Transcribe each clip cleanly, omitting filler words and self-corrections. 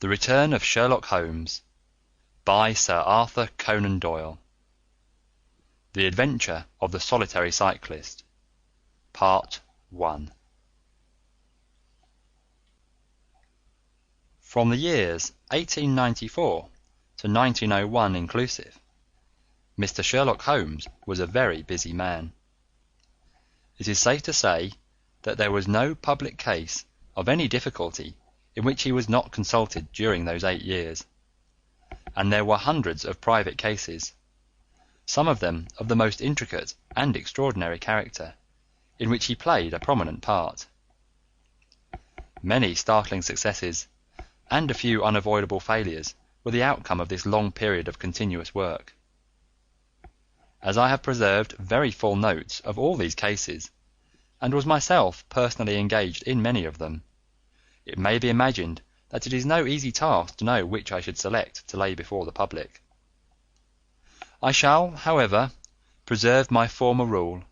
The Return of Sherlock Holmes by Sir Arthur Conan Doyle. The Adventure of the Solitary Cyclist. Part 1. From the years 1894 to 1901 inclusive, Mr. Sherlock Holmes was a very busy man. It is safe to say that there was no public case of any difficulty in which he was not consulted during those 8 years, and there were hundreds of private cases, some of them of the most intricate and extraordinary character, in which he played a prominent part. Many startling successes and a few unavoidable failures were the outcome of this long period of continuous work. As I have preserved very full notes of all these cases, and was myself personally engaged in many of them, it may be imagined that it is no easy task to know which I should select to lay before the public. I shall, however, preserve my former rule,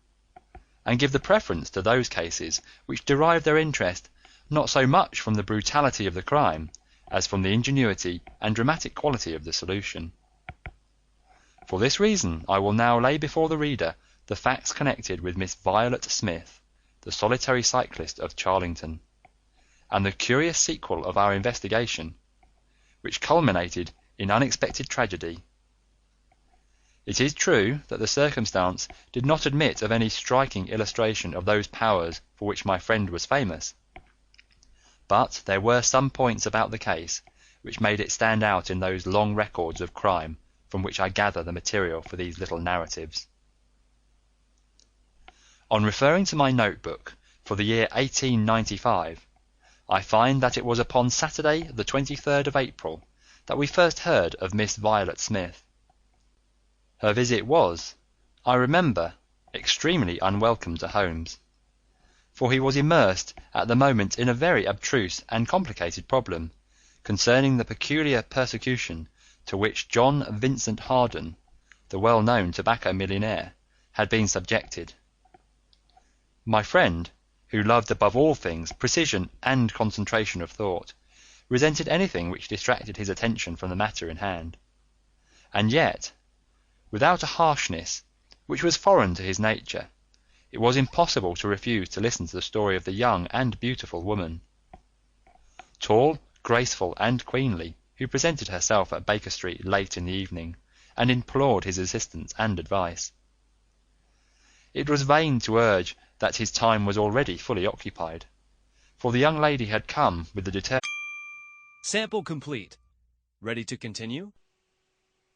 and give the preference to those cases which derive their interest not so much from the brutality of the crime as from the ingenuity and dramatic quality of the solution. For this reason I will now lay before the reader the facts connected with Miss Violet Smith, the solitary cyclist of Charlington, and the curious sequel of our investigation, which culminated in unexpected tragedy. It is true that the circumstance did not admit of any striking illustration of those powers for which my friend was famous, but there were some points about the case which made it stand out in those long records of crime from which I gather the material for these little narratives. On referring to my notebook for the year 1895, I find that it was upon Saturday the 23rd of April that we first heard of Miss Violet Smith. Her visit was, I remember, extremely unwelcome to Holmes, for he was immersed at the moment in a very abstruse and complicated problem concerning the peculiar persecution to which John Vincent Harden, the well-known tobacco millionaire, had been subjected. My friend, who loved above all things precision and concentration of thought, resented anything which distracted his attention from the matter in hand, and yet, without a harshness which was foreign to his nature, it was impossible to refuse to listen to the story of the young and beautiful woman, tall, graceful, and queenly, who presented herself at Baker Street late in the evening and implored his assistance and advice. It was vain to urge that his time was already fully occupied, for the young lady had come with the Sample complete. Ready to continue?